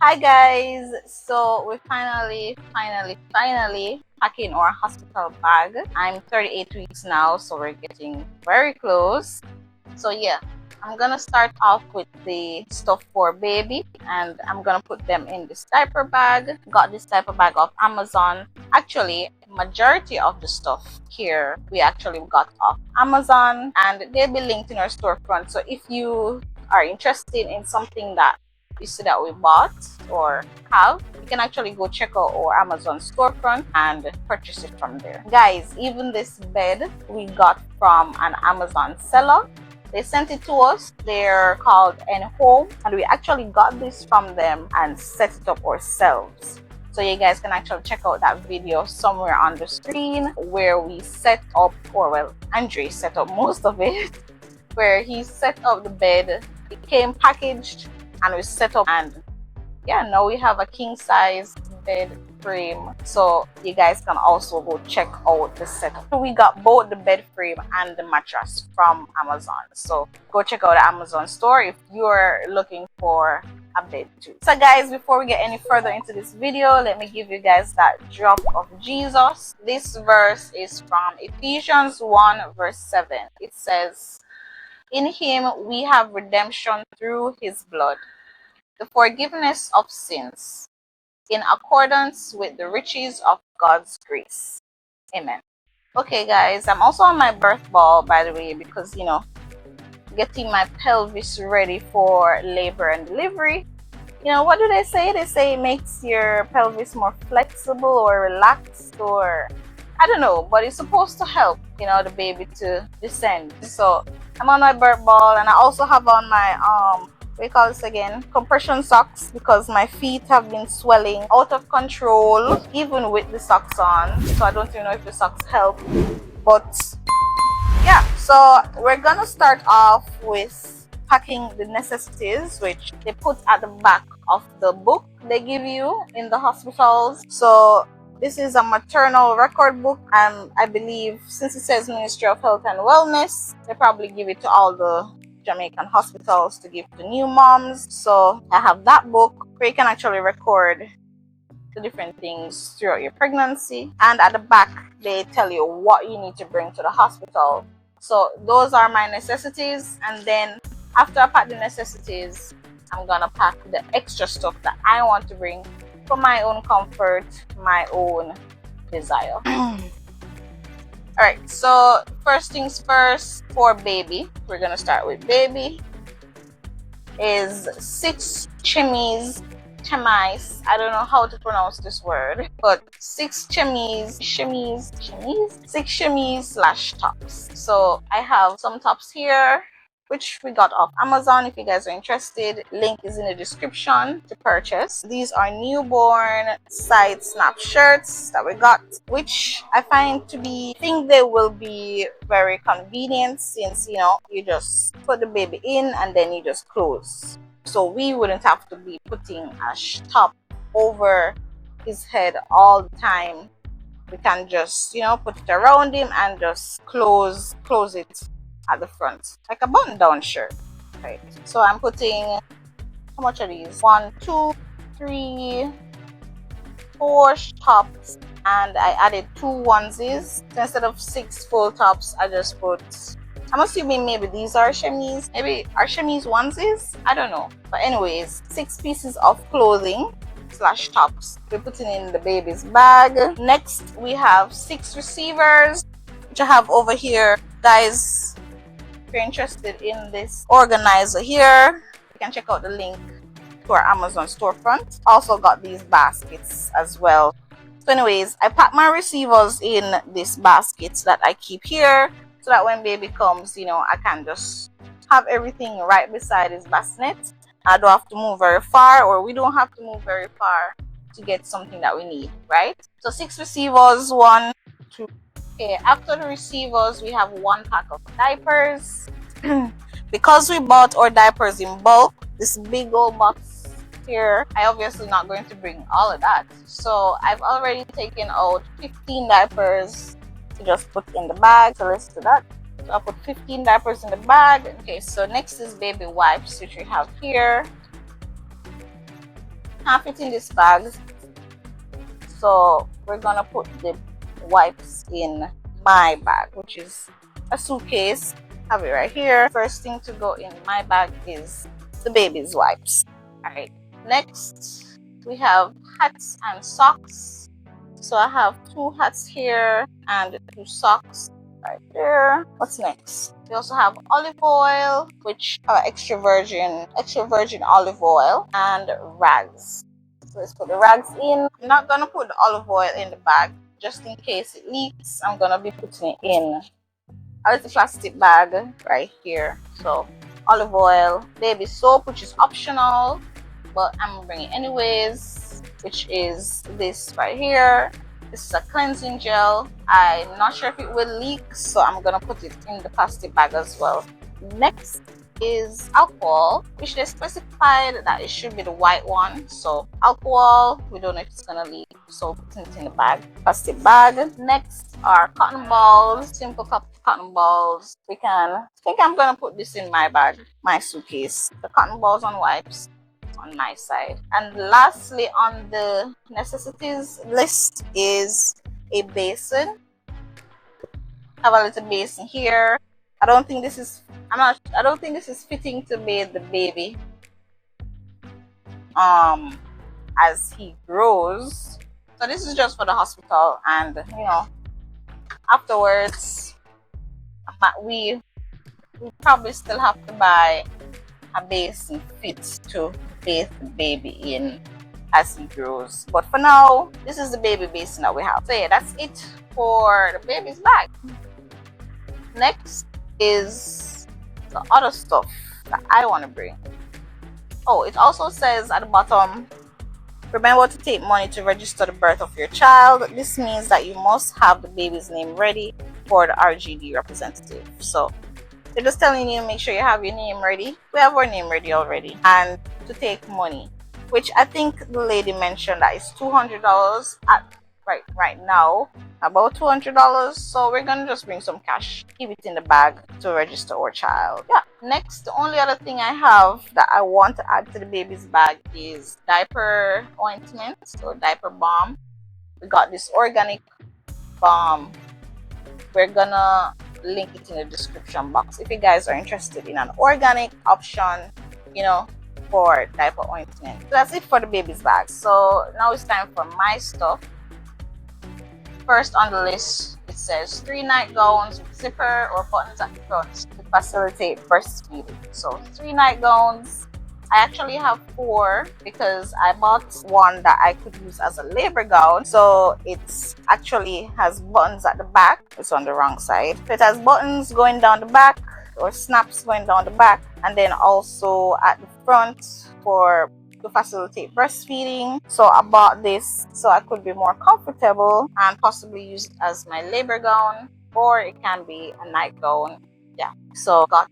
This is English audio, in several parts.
Hi guys, so we finally packing our hospital bag. I'm 38 weeks now, so we're getting very close. So yeah, I'm gonna start off with the stuff for baby, and I'm gonna put them in this diaper bag. Got this diaper bag off Amazon. Actually, majority of the stuff here we actually got off Amazon, and they'll be linked in our storefront. So if you are interested in something that you see that we bought or have, you can actually go check out our Amazon storefront and purchase it from there. Guys, even this bed we got from an Amazon seller. They sent it to us. They're called N Home, and we actually got this from them and set it up ourselves. So you guys can actually check out that video somewhere on the screen where we set up, or well, Andre set up most of it, where he set up the bed. It came packaged and we set up, and yeah, now we have a king size bed frame, so you guys can also go check out the setup. So we got both the bed frame and the mattress from Amazon, so go check out the Amazon store if you're looking for a bed too. So guys, before we get any further into this video, let me give you guys that drop of Jesus. This verse is from Ephesians 1 verse 7. It says, "In him we have redemption through his blood, the forgiveness of sins, in accordance with the riches of God's grace." Amen. Okay guys, I'm also on my birth ball, by the way, because getting my pelvis ready for labor and delivery. What do they say? They say it makes your pelvis more flexible or relaxed, or I don't know, but it's supposed to help, the baby to descend. So I'm on my birth ball, and I also have on my we call this again, compression socks, because my feet have been swelling out of control even with the socks on. So I don't even know if the socks help, but yeah. So we're gonna start off with packing the necessities, which they put at the back of the book they give you in the hospitals. So this is a maternal record book, and I believe since it says Ministry of Health and Wellness, they probably give it to all the Jamaican hospitals to give to new moms. So I have that book where you can actually record the different things throughout your pregnancy, and at the back they tell you what you need to bring to the hospital. So those are my necessities, and then after I pack the necessities, I'm gonna pack the extra stuff that I want to bring for my own comfort, my own desire. Alright, so first things first, for baby, we're gonna start with baby, is 6 chemise, I don't know how to pronounce this word, but 6 chemise slash tops. So I have some tops here, which we got off Amazon. If you guys are interested, link is in the description to purchase. These are newborn side snap shirts that we got, which I think they will be very convenient, since you just put the baby in and then you just close. So we wouldn't have to be putting a top over his head all the time. We can just put it around him and just close it at the front, like a button down shirt. Right, so I'm putting, how much are these? 1, 2, 3, 4 tops, and I added 2 onesies. So instead of 6 full tops, I just put, I'm assuming maybe these are chemise, maybe are chemise onesies, I don't know, but anyways, 6 pieces of clothing slash tops we're putting in the baby's bag. Next we have 6 receivers, which I have over here. Guys, if you're interested in this organizer here, you can check out the link to our Amazon storefront. Also got these baskets as well. So anyways, I pack my receivers in this basket that I keep here, so that when baby comes, I can just have everything right beside his bassinet. I don't have to move very far, or we don't have to move very far to get something that we need, right? So 6 receivers, 1, 2. Okay, after the receivers, we have 1 pack of diapers. Because we bought our diapers in bulk, this big old box here, I obviously not going to bring all of that. So I've already taken out 15 diapers to just put in the bag. So let's do that. So I put 15 diapers in the bag. Okay, so next is baby wipes, which we have here. can't fit in this bag, so we're gonna put the wipes in my bag, which is a suitcase. Have it right here. First thing to go in my bag is the baby's wipes. All right, next we have hats and socks. So I have 2 hats here and 2 socks right there. What's next? We also have olive oil, which are extra virgin olive oil, and rags. So let's put the rags in. I'm not gonna put the olive oil in the bag just in case it leaks. I'm gonna be putting it in a little plastic bag right here. So olive oil, baby soap, which is optional, but I'm bringing it anyways, which is this right here. This is a cleansing gel. I'm not sure if it will leak, so I'm gonna put it in the plastic bag as well. Next is alcohol, which they specified that it should be the white one. So alcohol, we don't know if it's gonna leak, so put it in the bag, plastic bag. Next are cotton balls, simple cotton balls. I think I'm gonna put this in my bag, my suitcase. The cotton balls on wipes on my side. And lastly on the necessities list is a basin. I have a little basin here. I don't think this is fitting to bathe the baby as he grows. So this is just for the hospital, and you know, afterwards we probably still have to buy a basin fit to bathe the baby in as he grows. But for now, this is the baby basin that we have. So yeah, that's it for the baby's bag. Next is the other stuff that I want to bring. Oh, it also says at the bottom, remember to take money to register the birth of your child. This means that you must have the baby's name ready for the RGD representative. So they're just telling you, make sure you have your name ready. We have our name ready already. And to take money, which I think the lady mentioned that is $200 at right now, about $200. So we're gonna just bring some cash, keep it in the bag to register our child. Yeah. Next, the only other thing I have that I want to add to the baby's bag is diaper ointment or diaper balm. We got this organic balm. We're gonna link it in the description box if you guys are interested in an organic option, you know, for diaper ointment. So that's it for the baby's bag. So now it's time for my stuff. First on the list, it says 3 nightgowns with zipper or buttons at the front to facilitate breastfeeding. So 3 nightgowns. I actually have 4 because I bought one that I could use as a labor gown. So it actually has buttons at the back. It's on the wrong side. So it has buttons going down the back or snaps going down the back, and then also at the front to facilitate breastfeeding. So I bought this so I could be more comfortable and possibly use it as my labor gown, or it can be a nightgown. Yeah, so got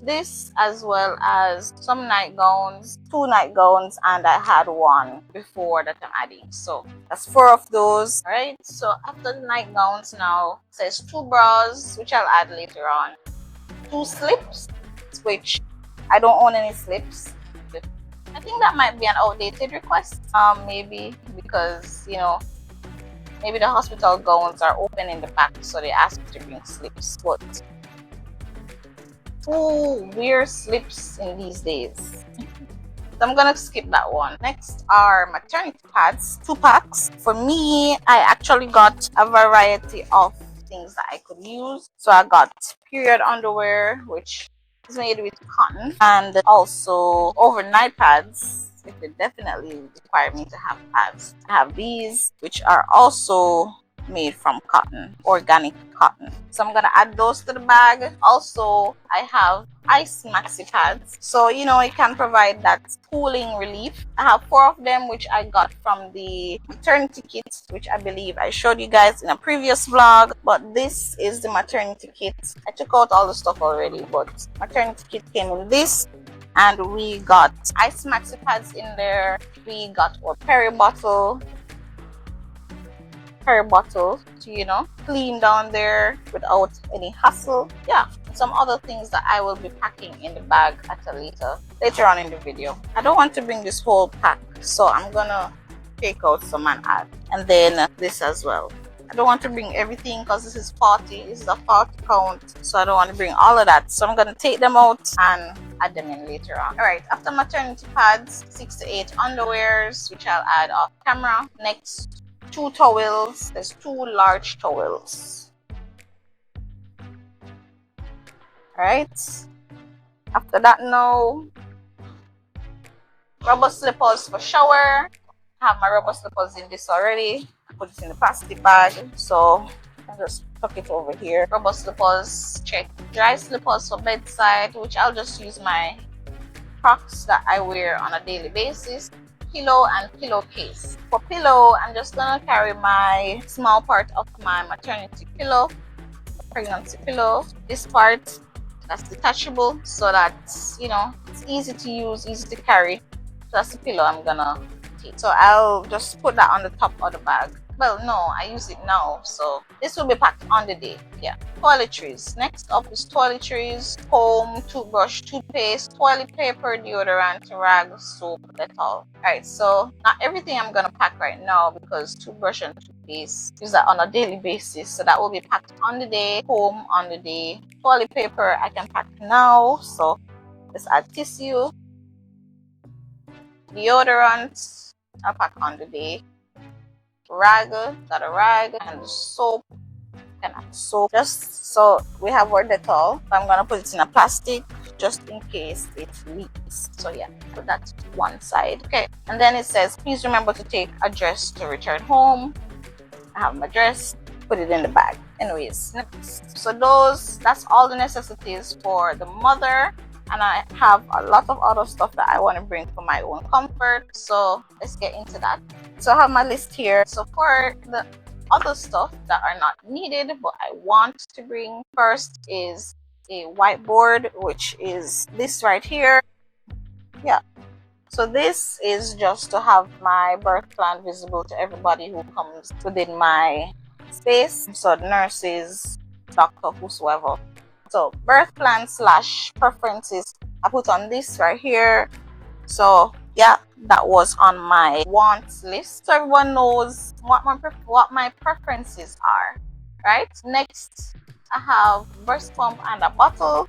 this as well as some nightgowns, 2 nightgowns, and I had 1 before that I'm adding. So that's 4 of those. All right, so after the nightgowns, now it says 2 bras, which I'll add later on, 2 slips, which I don't own any slips. I think that might be an outdated request, maybe because, you know, maybe the hospital gowns are open in the back, so they ask you to bring slips. But who wears slips in these days? So I'm gonna skip that one. Next are maternity pads, 2 packs. For me, I actually got a variety of things that I could use. So I got period underwear, which is made with cotton, and also overnight pads if they definitely require me to have pads. I have these, which are also made from cotton, organic cotton. So I'm gonna add those to the bag. Also, I have ice maxi pads, so you know it can provide that cooling relief. I have 4 of them, which I got from the maternity kit, which I believe I showed you guys in a previous vlog. But this is the maternity kit. I took out all the stuff already, but maternity kit came in this, and we got ice maxi pads in there. We got our peri bottle to, you know, clean down there without any hassle. Yeah, and some other things that I will be packing in the bag at later on in the video. I don't want to bring this whole pack So I'm gonna take out some and add, and then this as well. I don't want to bring everything because this is 40. This is a 40 count, so I don't want to bring all of that. So I'm gonna take them out and add them in later on. All right, after maternity pads, 6 to 8 underwears, which I'll add off camera. Next, 2 towels. There's 2 large towels. All right. After that, now, rubber slippers for shower. I have my rubber slippers in this already. I put it in the plastic bag, so I just tuck it over here. Rubber slippers, check. Dry slippers for bedside, which I'll just use my Crocs that I wear on a daily basis. Pillow and pillowcase. For pillow, I'm just gonna carry my small part of my maternity pillow, pregnancy pillow. This part that's detachable, so that you know it's easy to use, easy to carry. So that's the pillow I'm gonna take. So I'll just put that on the top of the bag. Well, no, I use it now, so this will be packed on the day. Yeah. Toiletries. Next up is toiletries, comb, toothbrush, toothpaste, toilet paper, deodorant, rags, soap, Dettol. Alright, so not everything I'm gonna pack right now because toothbrush and toothpaste use that on a daily basis, so that will be packed on the day. Comb on the day. Toilet paper I can pack now, so let's add tissue. Deodorant I'll pack on the day. Rag, got a rag, and soap. And soap, just so we have our Dettol. I'm gonna put it in a plastic just in case it leaks. So yeah, put that to one side. Okay, and then it says please remember to take a dress to return home. I have my dress, put it in the bag. Anyways, next. So that's all the necessities for the mother. And I have a lot of other stuff that I want to bring for my own comfort. So let's get into that. So I have my list here. So for the other stuff that are not needed but I want to bring, first is a whiteboard, which is this right here. Yeah. So this is just to have my birth plan visible to everybody who comes within my space. So nurses, doctor, whosoever. So birth plan / preferences I put on this right here. So yeah, that was on my wants list, so everyone knows what my preferences are, right? Next, I have breast pump and a bottle.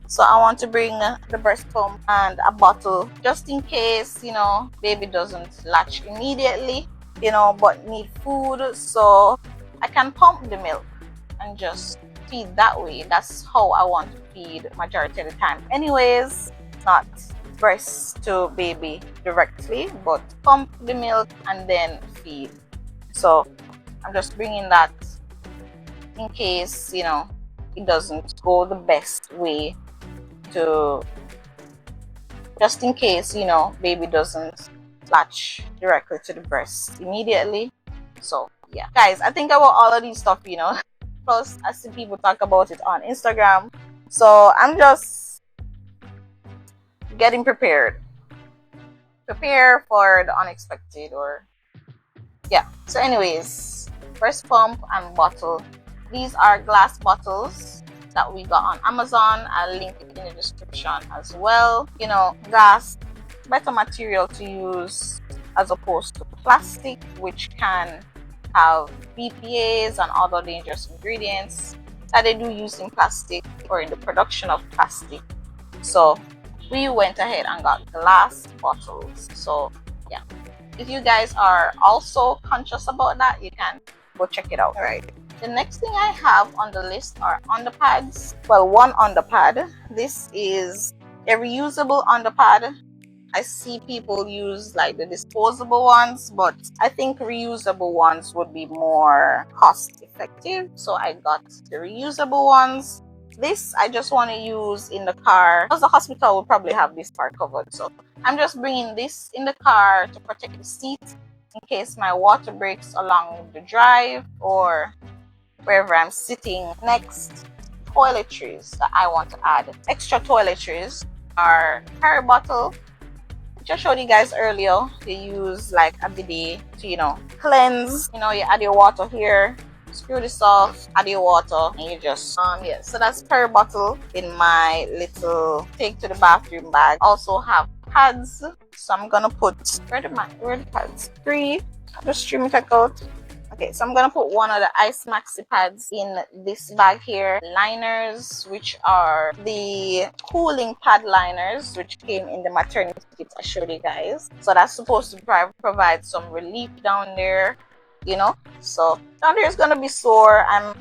So I want to bring the breast pump and a bottle just in case, you know, baby doesn't latch immediately, you know, but need food, so I can pump the milk and just feed that way. That's how I want to feed majority of the time anyways, not breast to baby directly, but pump the milk and then feed. So I'm just bringing that in case, you know, it doesn't go the best way, to just in case, you know, baby doesn't latch directly to the breast immediately. So yeah, guys, I think about all of these stuff, you know. Plus I see people talk about it on Instagram, so I'm just getting prepared. Prepare for the unexpected, or yeah. So anyways, breast pump and bottle. These are glass bottles that we got on Amazon. I'll link it in the description as well. You know, glass, better material to use as opposed to plastic, which can have BPAs and other dangerous ingredients that they do use in plastic or in the production of plastic. So we went ahead and got glass bottles. So yeah, if you guys are also conscious about that, you can go check it out. All right, the next thing I have on the list are underpads. Well, one underpad. This is a reusable underpad. I see people use like the disposable ones, but I think reusable ones would be more cost effective. So I got the reusable ones. This I just want to use in the car because the hospital will probably have this part covered. So I'm just bringing this in the car to protect the seat in case my water breaks along the drive or wherever I'm sitting. Next, toiletries that I want to add. Extra toiletries are carry bottle. Just showed you guys earlier, they use like a bidet to, you know, cleanse. You know, you add your water here, screw this off, add your water, and you just yeah. So that's per bottle in my little take to the bathroom bag. Also have pads. So I'm gonna put, where are the pads? 3. Just trim it out. Okay, so I'm gonna put one of the Ice Maxi pads in this bag here. Liners, which are the cooling pad liners, which came in the maternity kit I showed you guys. So that's supposed to provide some relief down there, you know. So down there is gonna be sore. I'm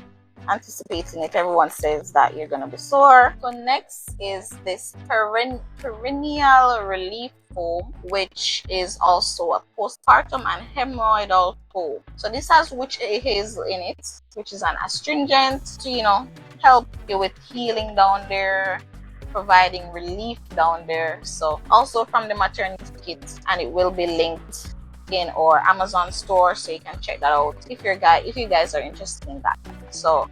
anticipating it. Everyone says that you're gonna be sore. So next is this perennial relief foam, which is also a postpartum and hemorrhoidal foam. So this has witch hazel in it, which is an astringent to, you know, help you with healing down there, providing relief down there. So also from the maternity kit, and it will be linked in our Amazon store, so you can check that out if you guys are interested in that. So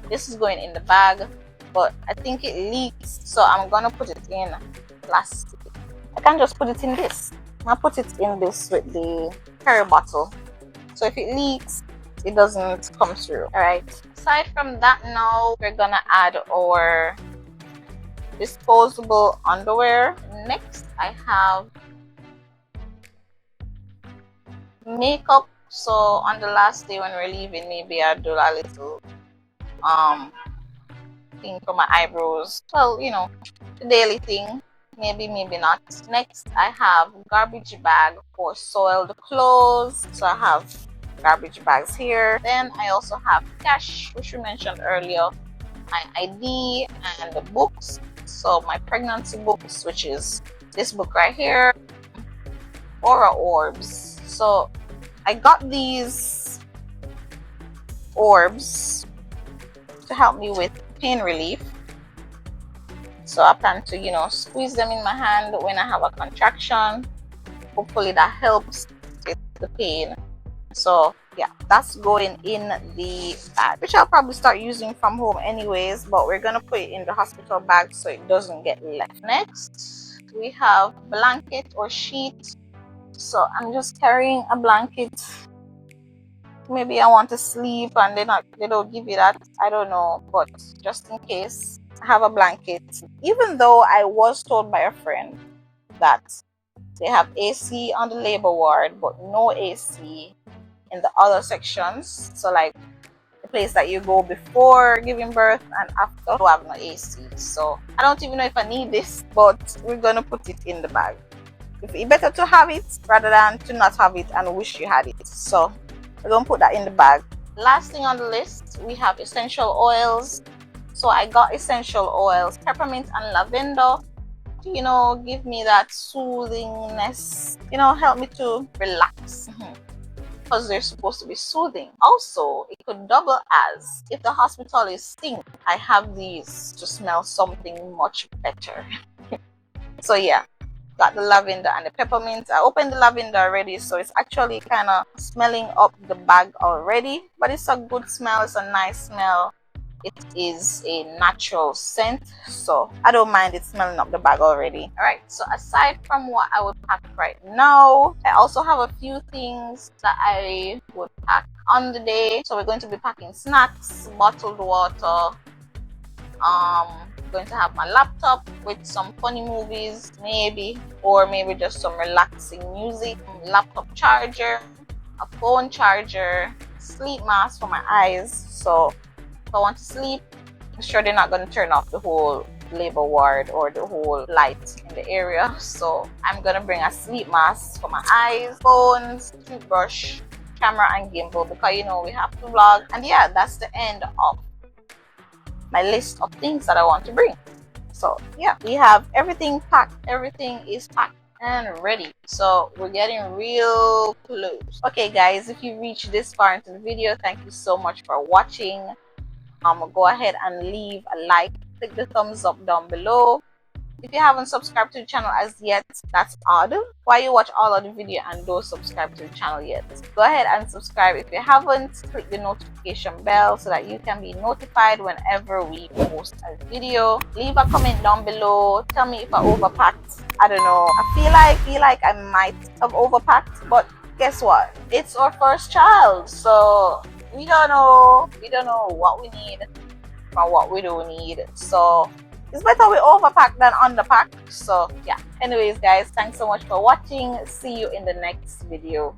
this is going in the bag, but I think it leaks, so I'm gonna put it in plastic. I can't just put it in this. I'll put it in this with the curry bottle, so if it leaks, it doesn't come through. All right, aside from that, now we're gonna add our disposable underwear. Next, I have makeup. So on the last day when we're leaving, maybe I'll do a little thing for my eyebrows. Well, you know, the daily thing. Maybe not. Next, I have garbage bag for soiled clothes. So I have garbage bags here. Then I also have cash, which we mentioned earlier, my ID, and the books. So my pregnancy books, which is this book right here, Aura Orbs. So I got these orbs to help me with pain relief. So I plan to, you know, squeeze them in my hand when I have a contraction. Hopefully that helps with the pain. So yeah, that's going in the bag, which I'll probably start using from home anyways, but we're gonna put it in the hospital bag so it doesn't get left. Next, we have blanket or sheet. So I'm just carrying a blanket. Maybe I want to sleep and they don't give you that. I don't know, but just in case, I have a blanket. Even though I was told by a friend that they have AC on the labor ward, but no AC in the other sections. So like the place that you go before giving birth and after, don't have no AC. So I don't even know if I need this, but we're gonna put it in the bag. It's better to have it rather than to not have it and wish you had it. So we're gonna put that in the bag. Last thing on the list, we have essential oils. So I got essential oils, peppermint and lavender, to, you know, give me that soothingness, you know, help me to relax, because they're supposed to be soothing. Also, it could double as, if the hospital is stinky, I have these to smell something much better. So yeah, got the lavender and the peppermint. I opened the lavender already, so it's actually kind of smelling up the bag already, but it's a good smell. It's a nice smell. It is a natural scent, so I don't mind it smelling up the bag already. All right, so aside from what I would pack right now, I also have a few things that I would pack on the day. So we're going to be packing snacks, bottled water, going to have my laptop with some funny movies maybe, or maybe just some relaxing music, laptop charger, a phone charger, sleep mask for my eyes. So if I want to sleep, I'm sure they're not going to turn off the whole labor ward or the whole light in the area. So I'm going to bring a sleep mask for my eyes, phones, toothbrush, camera and gimbal, because you know we have to vlog. And yeah, that's the end of my list of things that I want to bring. So yeah, we have everything packed. Everything is packed and ready. So we're getting real close. Okay guys, if you reached this far into the video, thank you so much for watching. Go ahead and leave a like, click the thumbs up down below. If you haven't subscribed to the channel as yet, that's odd. Why you watch all of the video and don't subscribe to the channel yet? Go ahead and subscribe. If you haven't, click the notification bell so that you can be notified whenever we post a video. Leave a comment down below. Tell me if I overpacked. I don't know. I feel like I might have overpacked, but guess what? It's our first child, so we don't know what we need from what we don't need. So it's better we overpack than underpack. So yeah, anyways guys, thanks so much for watching. See you in the next video.